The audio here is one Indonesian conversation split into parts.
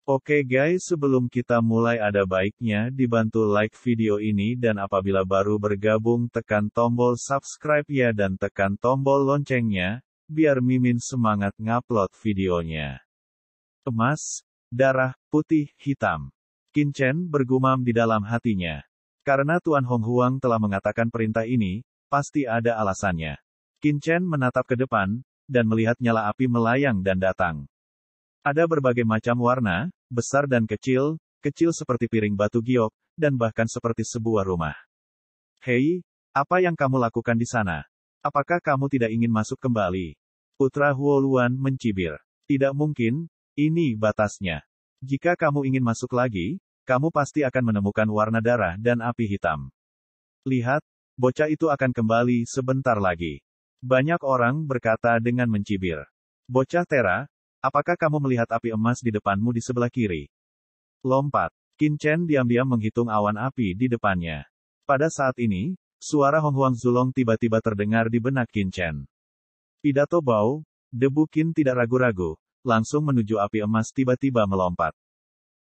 Oke guys, sebelum kita mulai ada baiknya dibantu like video ini dan apabila baru bergabung tekan tombol subscribe ya dan tekan tombol loncengnya, biar Mimin semangat ngupload videonya. Emas, darah, putih, hitam. Qin Chen bergumam di dalam hatinya. Karena Tuan Hong Huang telah mengatakan perintah ini, pasti ada alasannya. Qin Chen menatap ke depan, dan melihat nyala api melayang dan datang. Ada berbagai macam warna, besar dan kecil, kecil seperti piring batu giok, dan bahkan seperti sebuah rumah. Hei, apa yang kamu lakukan di sana? Apakah kamu tidak ingin masuk kembali? Putra Huo Luan mencibir. Tidak mungkin, ini batasnya. Jika kamu ingin masuk lagi, kamu pasti akan menemukan warna darah dan api hitam. Lihat, bocah itu akan kembali sebentar lagi. Banyak orang berkata dengan mencibir. Bocah Tera, apakah kamu melihat api emas di depanmu di sebelah kiri? Lompat. Qin Chen diam-diam menghitung awan api di depannya. Pada saat ini, suara Hong Huang Zulong tiba-tiba terdengar di benak Qin Chen. Pidato Bao, debu Qin tidak ragu-ragu, langsung menuju api emas tiba-tiba melompat.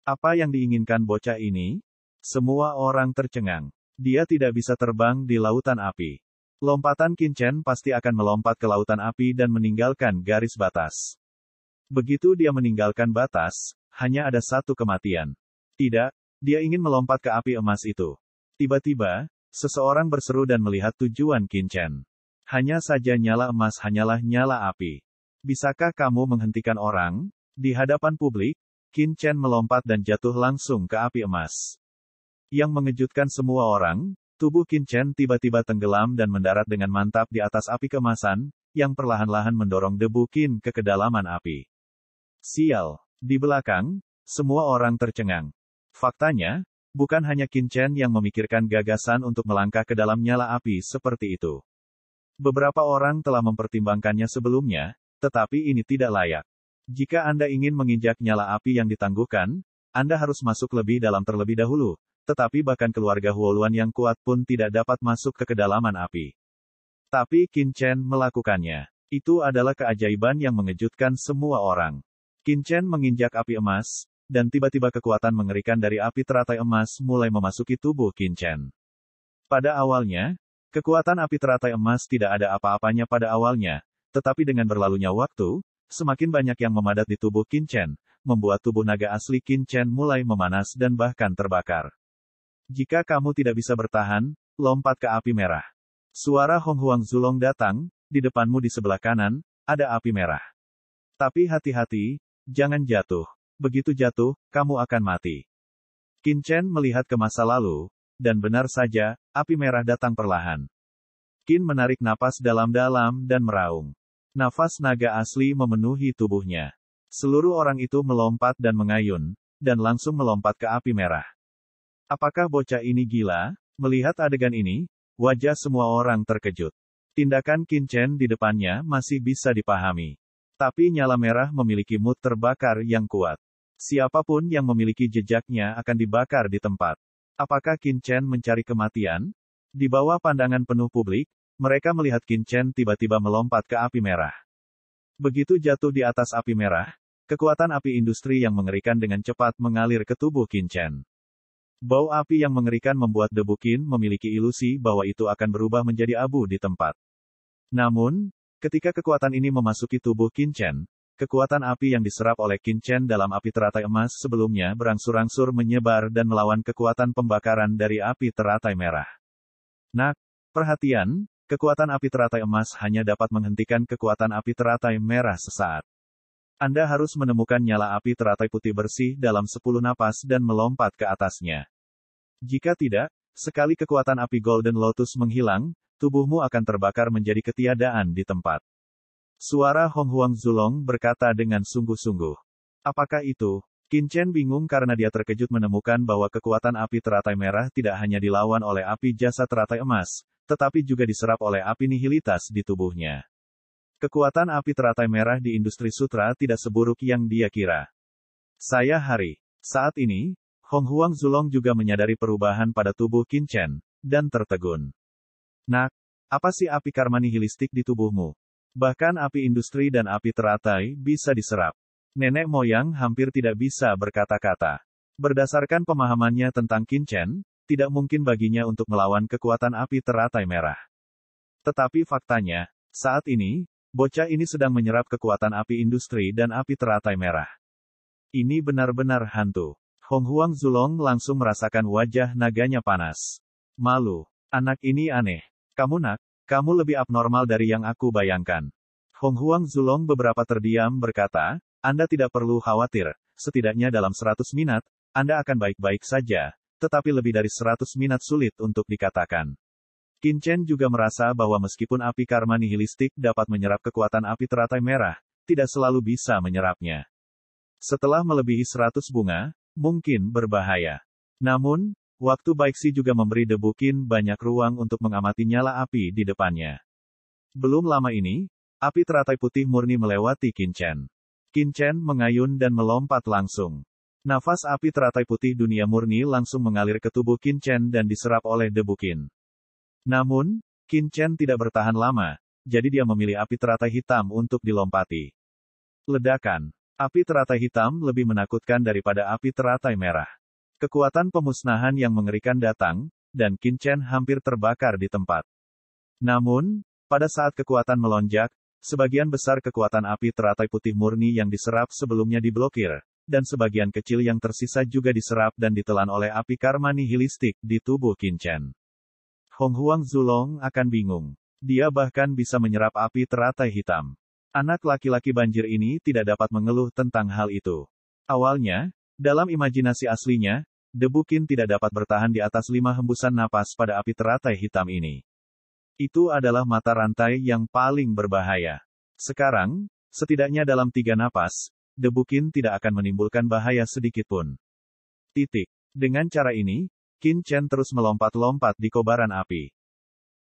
Apa yang diinginkan bocah ini? Semua orang tercengang. Dia tidak bisa terbang di lautan api. Lompatan Qin Chen pasti akan melompat ke lautan api dan meninggalkan garis batas. Begitu dia meninggalkan batas, hanya ada satu kematian. Tidak, dia ingin melompat ke api emas itu. Tiba-tiba, seseorang berseru dan melihat tujuan Qin Chen. Hanya saja nyala emas hanyalah nyala api. Bisakah kamu menghentikan orang? Di hadapan publik, Qin Chen melompat dan jatuh langsung ke api emas. Yang mengejutkan semua orang, tubuh Qin Chen tiba-tiba tenggelam dan mendarat dengan mantap di atas api kemasan, yang perlahan-lahan mendorong debu Qin ke kedalaman api. Sial. Di belakang, semua orang tercengang. Faktanya, bukan hanya Qin Chen yang memikirkan gagasan untuk melangkah ke dalam nyala api seperti itu. Beberapa orang telah mempertimbangkannya sebelumnya, tetapi ini tidak layak. Jika Anda ingin menginjak nyala api yang ditangguhkan, Anda harus masuk lebih dalam terlebih dahulu, tetapi bahkan keluarga Huo Luan yang kuat pun tidak dapat masuk ke kedalaman api. Tapi Qin Chen melakukannya. Itu adalah keajaiban yang mengejutkan semua orang. Qin Chen menginjak api emas, dan tiba-tiba kekuatan mengerikan dari api teratai emas mulai memasuki tubuh Qin Chen. Pada awalnya, kekuatan api teratai emas tidak ada apa-apanya pada awalnya, tetapi dengan berlalunya waktu, semakin banyak yang memadat di tubuh Qin Chen, membuat tubuh naga asli Qin Chen mulai memanas dan bahkan terbakar. Jika kamu tidak bisa bertahan, lompat ke api merah. Suara Hong Huang Zulong datang, di depanmu di sebelah kanan, ada api merah. Tapi hati-hati, jangan jatuh. Begitu jatuh, kamu akan mati. Qin Chen melihat ke masa lalu, dan benar saja, api merah datang perlahan. Qin menarik napas dalam-dalam dan meraung. Nafas naga asli memenuhi tubuhnya. Seluruh orang itu melompat dan mengayun, dan langsung melompat ke api merah. Apakah bocah ini gila? Melihat adegan ini, wajah semua orang terkejut. Tindakan Qin Chen di depannya masih bisa dipahami. Tapi nyala merah memiliki mood terbakar yang kuat. Siapapun yang memiliki jejaknya akan dibakar di tempat. Apakah Qin Chen mencari kematian? Di bawah pandangan penuh publik, mereka melihat Qin Chen tiba-tiba melompat ke api merah. Begitu jatuh di atas api merah, kekuatan api industri yang mengerikan dengan cepat mengalir ke tubuh Qin Chen. Bau api yang mengerikan membuat debu Qin memiliki ilusi bahwa itu akan berubah menjadi abu di tempat. Namun, ketika kekuatan ini memasuki tubuh Qin Chen, kekuatan api yang diserap oleh Qin Chen dalam api teratai emas sebelumnya berangsur-angsur menyebar dan melawan kekuatan pembakaran dari api teratai merah. Nak, perhatian, kekuatan api teratai emas hanya dapat menghentikan kekuatan api teratai merah sesaat. Anda harus menemukan nyala api teratai putih bersih dalam 10 napas dan melompat ke atasnya. Jika tidak, sekali kekuatan api Golden Lotus menghilang, tubuhmu akan terbakar menjadi ketiadaan di tempat. Suara Hong Huang Zulong berkata dengan sungguh-sungguh. Apakah itu? Qin Chen bingung karena dia terkejut menemukan bahwa kekuatan api teratai merah tidak hanya dilawan oleh api jasa teratai emas, tetapi juga diserap oleh api nihilitas di tubuhnya. Kekuatan api teratai merah di industri sutra tidak seburuk yang dia kira. Saat ini, Hong Huang Zulong juga menyadari perubahan pada tubuh Qin Chen, dan tertegun. Nak, apa sih api karma nihilistik di tubuhmu? Bahkan api industri dan api teratai bisa diserap. Nenek moyang hampir tidak bisa berkata-kata. Berdasarkan pemahamannya tentang Qin Chen, tidak mungkin baginya untuk melawan kekuatan api teratai merah. Tetapi faktanya, saat ini, bocah ini sedang menyerap kekuatan api industri dan api teratai merah. Ini benar-benar hantu. Hong Huang Zulong langsung merasakan wajah naganya panas. Malu. Anak ini aneh. Kamu lebih abnormal dari yang aku bayangkan. Hong Huang Zulong beberapa terdiam berkata, Anda tidak perlu khawatir, setidaknya dalam 100 minat, Anda akan baik-baik saja, tetapi lebih dari 100 minat sulit untuk dikatakan. Qin Chen juga merasa bahwa meskipun api karma nihilistik dapat menyerap kekuatan api teratai merah, tidak selalu bisa menyerapnya. Setelah melebihi 100 bunga, mungkin berbahaya. Namun, waktu Baixi juga memberi debu Qin banyak ruang untuk mengamati nyala api di depannya. Belum lama ini, api teratai putih murni melewati Qin Chen. Qin Chen mengayun dan melompat langsung. Nafas api teratai putih dunia murni langsung mengalir ke tubuh Qin Chen dan diserap oleh debu Qin. Namun, Qin Chen tidak bertahan lama, jadi dia memilih api teratai hitam untuk dilompati. Ledakan. Api teratai hitam lebih menakutkan daripada api teratai merah. Kekuatan pemusnahan yang mengerikan datang, dan Qin Chen hampir terbakar di tempat. Namun, pada saat kekuatan melonjak, sebagian besar kekuatan api teratai putih murni yang diserap sebelumnya diblokir, dan sebagian kecil yang tersisa juga diserap dan ditelan oleh api karma nihilistik di tubuh Qin Chen. Hong Huang Zulong akan bingung. Dia bahkan bisa menyerap api teratai hitam. Anak laki-laki banjir ini tidak dapat mengeluh tentang hal itu. Awalnya, dalam imajinasi aslinya, debu Qin tidak dapat bertahan di atas 5 hembusan napas pada api teratai hitam ini. Itu adalah mata rantai yang paling berbahaya. Sekarang, setidaknya dalam 3 napas, debu Qin tidak akan menimbulkan bahaya sedikitpun. Dengan cara ini, Qin Chen terus melompat-lompat di kobaran api.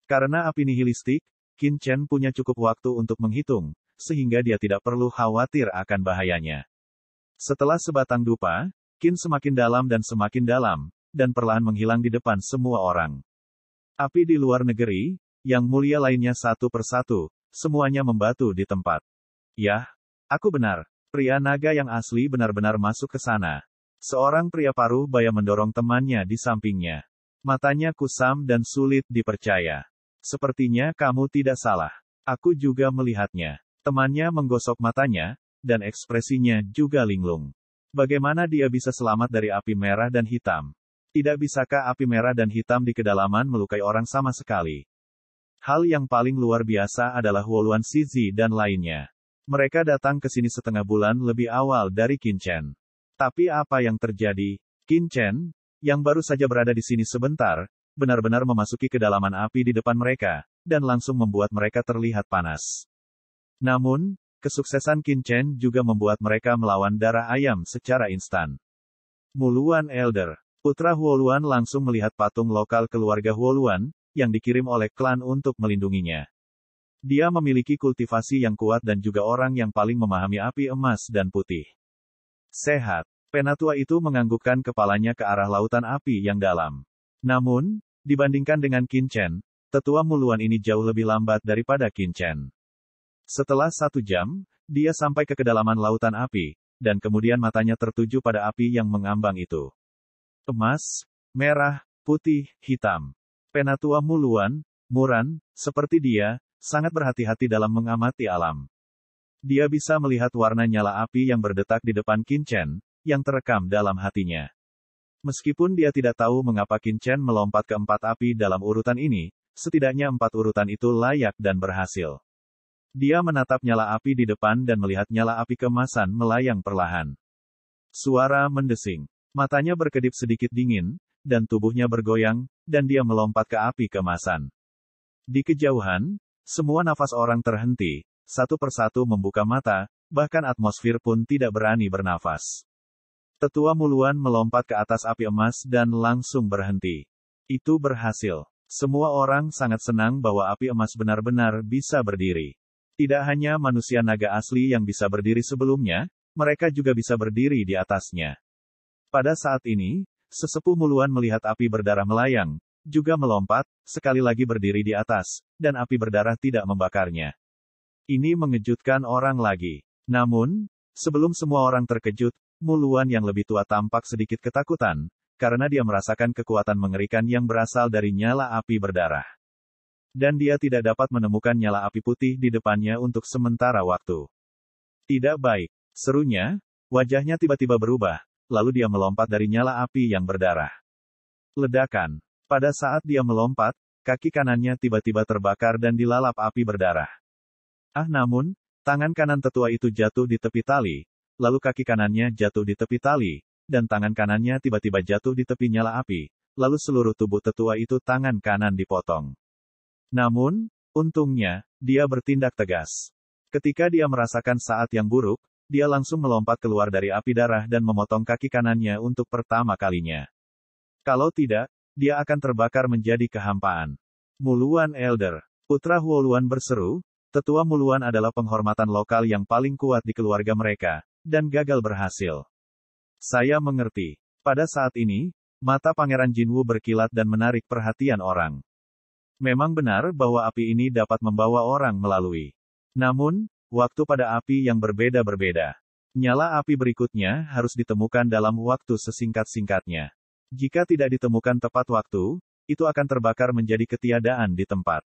Karena api nihilistik, Qin Chen punya cukup waktu untuk menghitung, sehingga dia tidak perlu khawatir akan bahayanya. Setelah sebatang dupa, Qin semakin dalam, dan perlahan menghilang di depan semua orang. Api di luar negeri, yang mulia lainnya satu persatu, semuanya membatu di tempat. Yah, aku benar. Pria naga yang asli benar-benar masuk ke sana. Seorang pria paruh baya mendorong temannya di sampingnya. Matanya kusam dan sulit dipercaya. Sepertinya kamu tidak salah. Aku juga melihatnya. Temannya menggosok matanya, dan ekspresinya juga linglung. Bagaimana dia bisa selamat dari api merah dan hitam? Tidak bisakah api merah dan hitam di kedalaman melukai orang sama sekali? Hal yang paling luar biasa adalah Woluan Shizi dan lainnya. Mereka datang ke sini setengah bulan lebih awal dari Qin Chen. Tapi apa yang terjadi? Qin Chen, yang baru saja berada di sini sebentar, benar-benar memasuki kedalaman api di depan mereka, dan langsung membuat mereka terlihat panas. Namun, kesuksesan Qin Chen juga membuat mereka melawan darah ayam secara instan. Muluan Elder. Putra Huoluan langsung melihat patung lokal keluarga Huoluan, yang dikirim oleh klan untuk melindunginya. Dia memiliki kultivasi yang kuat dan juga orang yang paling memahami api emas dan putih. Sehat. Penatua itu menganggukkan kepalanya ke arah lautan api yang dalam. Namun, dibandingkan dengan Qin Chen, tetua Muluan ini jauh lebih lambat daripada Qin Chen. Setelah 1 jam, dia sampai ke kedalaman lautan api, dan kemudian matanya tertuju pada api yang mengambang itu. Emas, merah, putih, hitam. Penatua Muluan, Muran, seperti dia, sangat berhati-hati dalam mengamati alam. Dia bisa melihat warna nyala api yang berdetak di depan Qin Chen, yang terekam dalam hatinya. Meskipun dia tidak tahu mengapa Qin Chen melompat ke 4 api dalam urutan ini, setidaknya 4 urutan itu layak dan berhasil. Dia menatap nyala api di depan dan melihat nyala api keemasan melayang perlahan. Suara mendesing. Matanya berkedip sedikit dingin, dan tubuhnya bergoyang, dan dia melompat ke api keemasan. Di kejauhan, semua nafas orang terhenti. Satu persatu membuka mata, bahkan atmosfer pun tidak berani bernafas. Tetua Muluan melompat ke atas api emas dan langsung berhenti. Itu berhasil. Semua orang sangat senang bahwa api emas benar-benar bisa berdiri. Tidak hanya manusia naga asli yang bisa berdiri sebelumnya, mereka juga bisa berdiri di atasnya. Pada saat ini, sesepuh Muluan melihat api berdarah melayang, juga melompat, sekali lagi berdiri di atas, dan api berdarah tidak membakarnya. Ini mengejutkan orang lagi. Namun, Sebelum semua orang terkejut, Mu Luan yang lebih tua tampak sedikit ketakutan, karena dia merasakan kekuatan mengerikan yang berasal dari nyala api berdarah. Dan dia tidak dapat menemukan nyala api putih di depannya untuk sementara waktu. Tidak baik, serunya, wajahnya tiba-tiba berubah, lalu dia melompat dari nyala api yang berdarah. Ledakan. Pada saat dia melompat, kaki kanannya tiba-tiba terbakar dan dilalap api berdarah. Namun, tangan kanan tetua itu jatuh di tepi tali, lalu kaki kanannya jatuh di tepi tali, dan tangan kanannya tiba-tiba jatuh di tepi nyala api, lalu seluruh tubuh tetua itu tangan kanan dipotong. Namun, untungnya, dia bertindak tegas. Ketika dia merasakan saat yang buruk, dia langsung melompat keluar dari api darah dan memotong kaki kanannya untuk pertama kalinya. Kalau tidak, dia akan terbakar menjadi kehampaan. Mu Luan Elder. Putra Huo Luan berseru, tetua Mu Luan adalah penghormatan lokal yang paling kuat di keluarga mereka, dan gagal berhasil. Saya mengerti. Pada saat ini, mata Pangeran Jinwu berkilat dan menarik perhatian orang. Memang benar bahwa api ini dapat membawa orang melalui. Namun, waktu pada api yang berbeda-berbeda. Nyala api berikutnya harus ditemukan dalam waktu sesingkat-singkatnya. Jika tidak ditemukan tepat waktu, itu akan terbakar menjadi ketiadaan di tempat.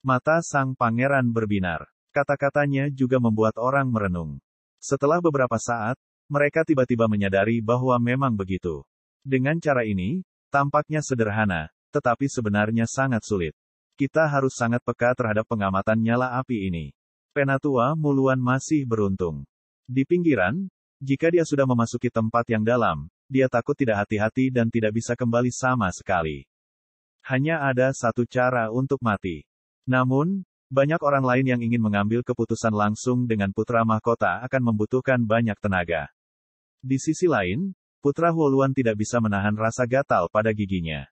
Mata sang pangeran berbinar. Kata-katanya juga membuat orang merenung. Setelah beberapa saat, mereka tiba-tiba menyadari bahwa memang begitu. Dengan cara ini, tampaknya sederhana, tetapi sebenarnya sangat sulit. Kita harus sangat peka terhadap pengamatan nyala api ini. Penatua Mu Luan masih beruntung. Di pinggiran, jika dia sudah memasuki tempat yang dalam, dia takut tidak hati-hati dan tidak bisa kembali sama sekali. Hanya ada satu cara untuk mati. Namun, banyak orang lain yang ingin mengambil keputusan langsung dengan putra mahkota akan membutuhkan banyak tenaga. Di sisi lain, putra Huo Luan tidak bisa menahan rasa gatal pada giginya.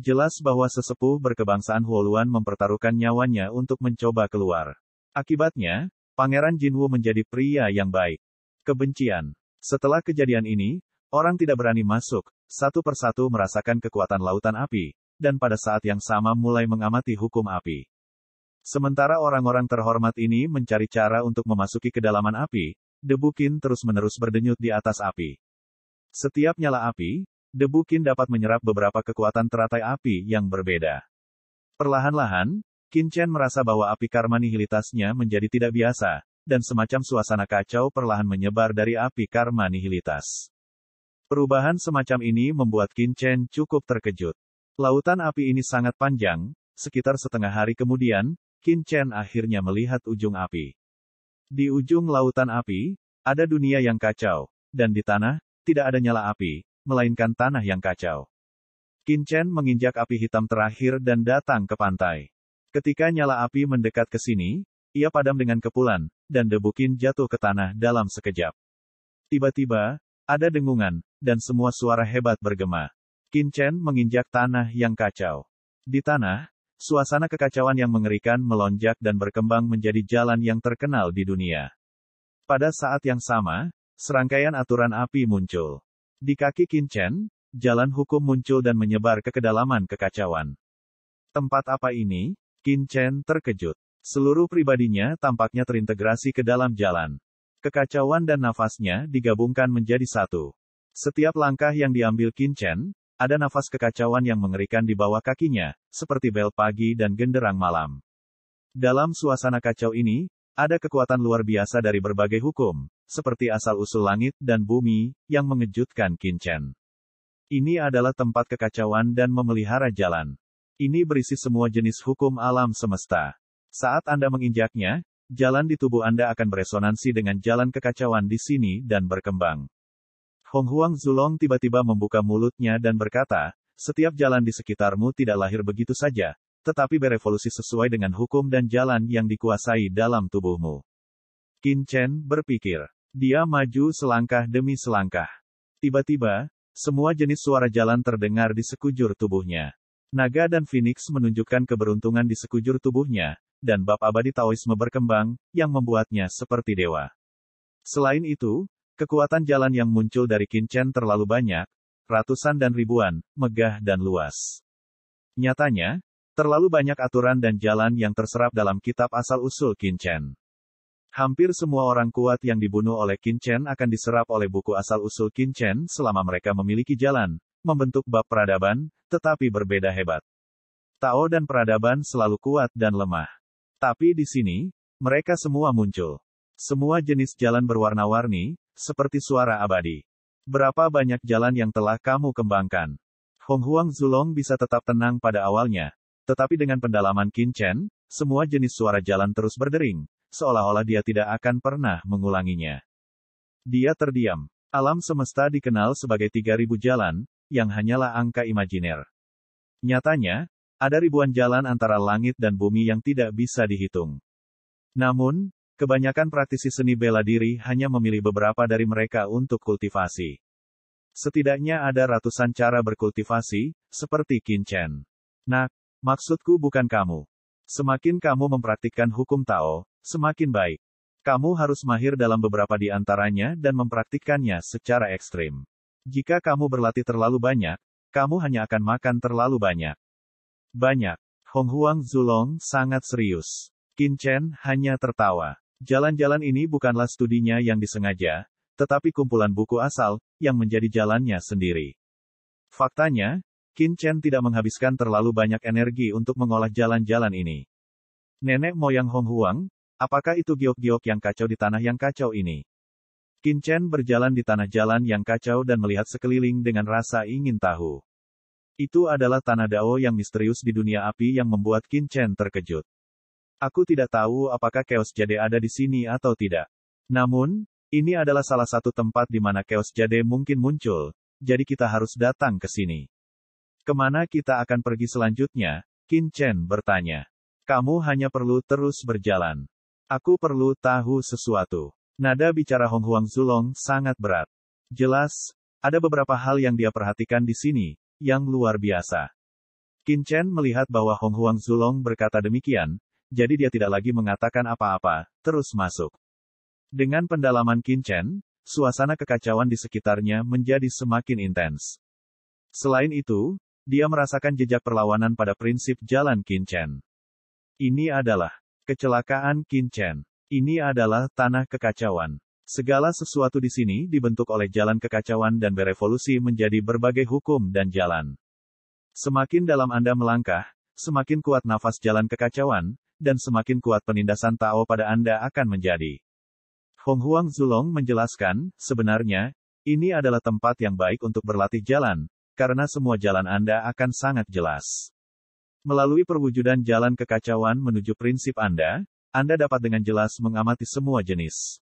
Jelas bahwa sesepuh berkebangsaan Huo Luan mempertaruhkan nyawanya untuk mencoba keluar. Akibatnya, Pangeran Jinwu menjadi pria yang baik. Kebencian. Setelah kejadian ini, orang tidak berani masuk, satu persatu merasakan kekuatan lautan api, dan pada saat yang sama mulai mengamati hukum api. Sementara orang-orang terhormat ini mencari cara untuk memasuki kedalaman api, debu Qin terus-menerus berdenyut di atas api. Setiap nyala api, debu Qin dapat menyerap beberapa kekuatan teratai api yang berbeda. Perlahan-lahan, Qin Chen merasa bahwa api karma nihilitasnya menjadi tidak biasa, dan semacam suasana kacau perlahan menyebar dari api karma nihilitas. Perubahan semacam ini membuat Qin Chen cukup terkejut. Lautan api ini sangat panjang, sekitar setengah hari kemudian, Qin Chen akhirnya melihat ujung api. Di ujung lautan api, ada dunia yang kacau, dan di tanah, tidak ada nyala api, melainkan tanah yang kacau. Qin Chen menginjak api hitam terakhir dan datang ke pantai. Ketika nyala api mendekat ke sini, ia padam dengan kepulan, dan debu Qin jatuh ke tanah dalam sekejap. Tiba-tiba, ada dengungan, dan semua suara hebat bergema. Qin Chen menginjak tanah yang kacau. Di tanah, suasana kekacauan yang mengerikan melonjak dan berkembang menjadi jalan yang terkenal di dunia. Pada saat yang sama, serangkaian aturan api muncul. Di kaki Qin Chen, jalan hukum muncul dan menyebar ke kedalaman kekacauan. Tempat apa ini? Qin Chen terkejut. Seluruh pribadinya tampaknya terintegrasi ke dalam jalan. Kekacauan dan nafasnya digabungkan menjadi satu. Setiap langkah yang diambil Qin Chen, ada nafas kekacauan yang mengerikan di bawah kakinya, seperti bel pagi dan genderang malam. Dalam suasana kacau ini, ada kekuatan luar biasa dari berbagai hukum, seperti asal-usul langit dan bumi, yang mengejutkan Qin Chen. Ini adalah tempat kekacauan dan memelihara jalan. Ini berisi semua jenis hukum alam semesta. Saat Anda menginjaknya, jalan di tubuh Anda akan beresonansi dengan jalan kekacauan di sini dan berkembang. Hong Huang Zulong tiba-tiba membuka mulutnya dan berkata, setiap jalan di sekitarmu tidak lahir begitu saja, tetapi berevolusi sesuai dengan hukum dan jalan yang dikuasai dalam tubuhmu. Qin Chen berpikir. Dia maju selangkah demi selangkah. Tiba-tiba, semua jenis suara jalan terdengar di sekujur tubuhnya. Naga dan Phoenix menunjukkan keberuntungan di sekujur tubuhnya, dan bab abadi Taoisme berkembang, yang membuatnya seperti dewa. Selain itu, kekuatan jalan yang muncul dari Qin Chen terlalu banyak, ratusan dan ribuan, megah dan luas. Nyatanya, terlalu banyak aturan dan jalan yang terserap dalam kitab asal-usul Qin Chen. Hampir semua orang kuat yang dibunuh oleh Qin Chen akan diserap oleh buku asal-usul Qin Chen selama mereka memiliki jalan, membentuk bab peradaban, tetapi berbeda hebat. Tao dan peradaban selalu kuat dan lemah. Tapi di sini, mereka semua muncul. Semua jenis jalan berwarna-warni, seperti suara abadi. Berapa banyak jalan yang telah kamu kembangkan? Hong Huang Zulong bisa tetap tenang pada awalnya, tetapi dengan pendalaman Qin Chen, semua jenis suara jalan terus berdering, seolah-olah dia tidak akan pernah mengulanginya. Dia terdiam. Alam semesta dikenal sebagai 3000 jalan, yang hanyalah angka imajiner. Nyatanya, ada ribuan jalan antara langit dan bumi yang tidak bisa dihitung. Namun, kebanyakan praktisi seni bela diri hanya memilih beberapa dari mereka untuk kultivasi. Setidaknya ada ratusan cara berkultivasi, seperti Qin Chen. Nah, maksudku bukan kamu. Semakin kamu mempraktikkan hukum Tao, semakin baik. Kamu harus mahir dalam beberapa di antaranya dan mempraktikkannya secara ekstrim. Jika kamu berlatih terlalu banyak, kamu hanya akan makan terlalu banyak. Hong Huang Zulong sangat serius. Qin Chen hanya tertawa. Jalan-jalan ini bukanlah studinya yang disengaja, tetapi kumpulan buku asal, yang menjadi jalannya sendiri. Faktanya, Qin Chen tidak menghabiskan terlalu banyak energi untuk mengolah jalan-jalan ini. Nenek moyang Hong Huang, apakah itu giok-giok yang kacau di tanah yang kacau ini? Qin Chen berjalan di tanah jalan yang kacau dan melihat sekeliling dengan rasa ingin tahu. Itu adalah tanah Dao yang misterius di dunia api yang membuat Qin Chen terkejut. Aku tidak tahu apakah Chaos Jade ada di sini atau tidak. Namun, ini adalah salah satu tempat di mana Chaos Jade mungkin muncul, jadi kita harus datang ke sini. Kemana kita akan pergi selanjutnya? Qin Chen bertanya. Kamu hanya perlu terus berjalan. Aku perlu tahu sesuatu. Nada bicara Hong Huang Zulong sangat berat. Jelas, ada beberapa hal yang dia perhatikan di sini, yang luar biasa. Qin Chen melihat bahwa Hong Huang Zulong berkata demikian, jadi dia tidak lagi mengatakan apa-apa, terus masuk. Dengan pendalaman Qin Chen, suasana kekacauan di sekitarnya menjadi semakin intens. Selain itu, dia merasakan jejak perlawanan pada prinsip jalan Qin Chen. Ini adalah kecelakaan Qin Chen. Ini adalah tanah kekacauan. Segala sesuatu di sini dibentuk oleh jalan kekacauan dan berevolusi menjadi berbagai hukum dan jalan. Semakin dalam Anda melangkah, semakin kuat nafas jalan kekacauan, dan semakin kuat penindasan Tao pada Anda akan menjadi. Hong Huang Zulong menjelaskan, sebenarnya, ini adalah tempat yang baik untuk berlatih jalan, karena semua jalan Anda akan sangat jelas. Melalui perwujudan jalan kekacauan menuju prinsip Anda dapat dengan jelas mengamati semua jenis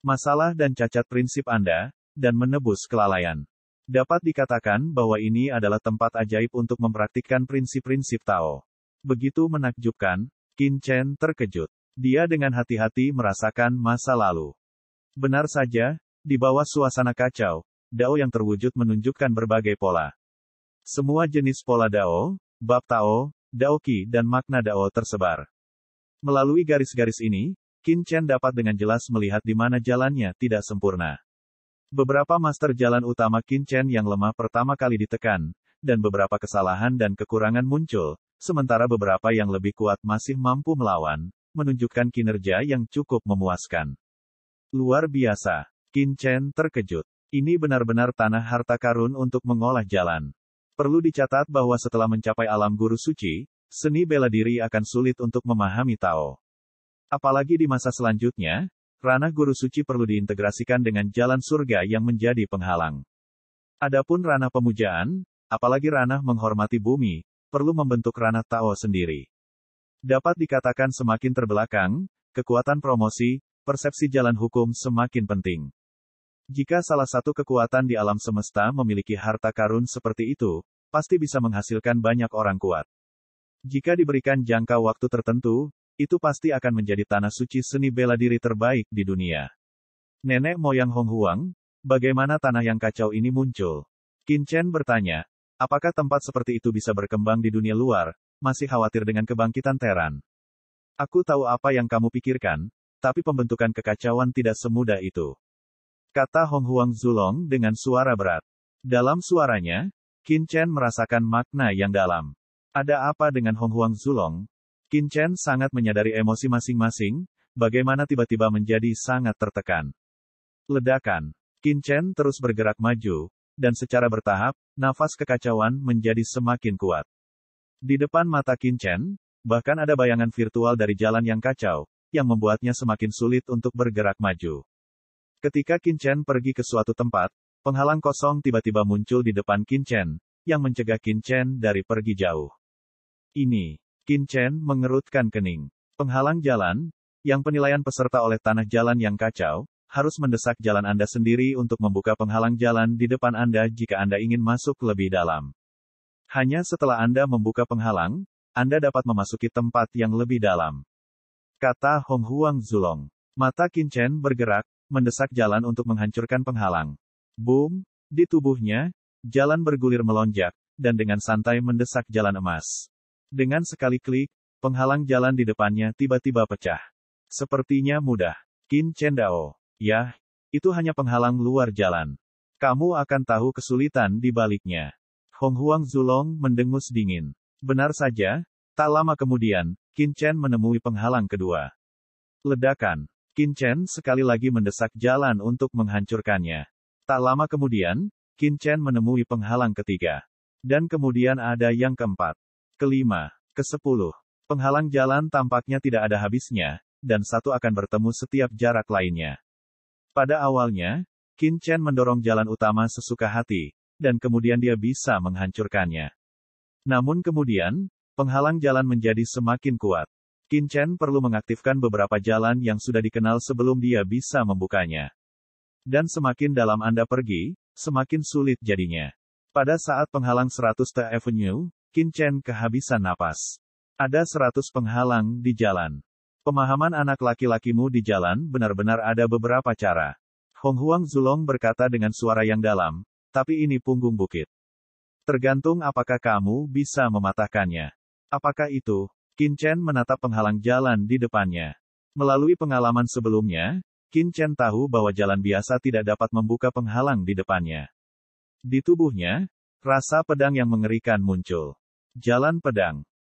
masalah dan cacat prinsip Anda, dan menebus kelalaian. Dapat dikatakan bahwa ini adalah tempat ajaib untuk mempraktikkan prinsip-prinsip Tao. Begitu menakjubkan, Qin Chen terkejut. Dia dengan hati-hati merasakan masa lalu. Benar saja, di bawah suasana kacau, Dao yang terwujud menunjukkan berbagai pola. Semua jenis pola Dao, bab Tao, Dao Qi dan makna Dao tersebar. Melalui garis-garis ini, Qin Chen dapat dengan jelas melihat di mana jalannya tidak sempurna. Beberapa master jalan utama Qin Chen yang lemah pertama kali ditekan, dan beberapa kesalahan dan kekurangan muncul, sementara beberapa yang lebih kuat masih mampu melawan, menunjukkan kinerja yang cukup memuaskan. Luar biasa. Qin Chen terkejut. Ini benar-benar tanah harta karun untuk mengolah jalan. Perlu dicatat bahwa setelah mencapai alam guru suci, seni bela diri akan sulit untuk memahami Tao. Apalagi di masa selanjutnya, ranah guru suci perlu diintegrasikan dengan jalan surga yang menjadi penghalang. Adapun ranah pemujaan, apalagi ranah menghormati bumi, perlu membentuk ranah Tao sendiri. Dapat dikatakan semakin terbelakang, kekuatan promosi, persepsi jalan hukum semakin penting. Jika salah satu kekuatan di alam semesta memiliki harta karun seperti itu, pasti bisa menghasilkan banyak orang kuat. Jika diberikan jangka waktu tertentu, itu pasti akan menjadi tanah suci seni bela diri terbaik di dunia. Nenek moyang Hong Huang, bagaimana tanah yang kacau ini muncul? Qin Chen bertanya, apakah tempat seperti itu bisa berkembang di dunia luar? Masih khawatir dengan kebangkitan Teran. Aku tahu apa yang kamu pikirkan, tapi pembentukan kekacauan tidak semudah itu. Kata Hong Huang Zulong dengan suara berat. Dalam suaranya, Qin Chen merasakan makna yang dalam. Ada apa dengan Hong Huang Zulong? Qin Chen sangat menyadari emosi masing-masing, bagaimana tiba-tiba menjadi sangat tertekan. Ledakan. Qin Chen terus bergerak maju, dan secara bertahap, nafas kekacauan menjadi semakin kuat. Di depan mata Qin Chen, bahkan ada bayangan virtual dari jalan yang kacau, yang membuatnya semakin sulit untuk bergerak maju. Ketika Qin Chen pergi ke suatu tempat, penghalang kosong tiba-tiba muncul di depan Qin Chen, yang mencegah Qin Chen dari pergi jauh. Ini, Qin Chen mengerutkan kening. Penghalang jalan, yang penilaian peserta oleh tanah jalan yang kacau, harus mendesak jalan Anda sendiri untuk membuka penghalang jalan di depan Anda jika Anda ingin masuk lebih dalam. Hanya setelah Anda membuka penghalang, Anda dapat memasuki tempat yang lebih dalam. Kata Hong Huang Zulong. Mata Qin Chen bergerak, mendesak jalan untuk menghancurkan penghalang. Boom! Di tubuhnya, jalan bergulir melonjak, dan dengan santai mendesak jalan emas. Dengan sekali klik, penghalang jalan di depannya tiba-tiba pecah. Sepertinya mudah. Qin Chen Dao. Yah, itu hanya penghalang luar jalan. Kamu akan tahu kesulitan di baliknya. Hong Huang Zulong mendengus dingin. Benar saja, tak lama kemudian, Qin Chen menemui penghalang kedua. Ledakan. Qin Chen sekali lagi mendesak jalan untuk menghancurkannya. Tak lama kemudian, Qin Chen menemui penghalang ketiga. Dan kemudian ada yang keempat, kelima, ke-10. Penghalang jalan tampaknya tidak ada habisnya, dan satu akan bertemu setiap jarak lainnya. Pada awalnya, Qin Chen mendorong jalan utama sesuka hati, dan kemudian dia bisa menghancurkannya. Namun kemudian, penghalang jalan menjadi semakin kuat. Qin Chen perlu mengaktifkan beberapa jalan yang sudah dikenal sebelum dia bisa membukanya. Dan semakin dalam Anda pergi, semakin sulit jadinya. Pada saat penghalang 100th Avenue, Qin Chen kehabisan napas. Ada 100 penghalang di jalan. Pemahaman anak laki-lakimu di jalan benar-benar ada beberapa cara. Hong Huang Zulong berkata dengan suara yang dalam, tapi ini punggung bukit. Tergantung apakah kamu bisa mematahkannya. Apakah itu? Qin Chen menatap penghalang jalan di depannya. Melalui pengalaman sebelumnya, Qin Chen tahu bahwa jalan biasa tidak dapat membuka penghalang di depannya. Di tubuhnya, rasa pedang yang mengerikan muncul. Jalan pedang.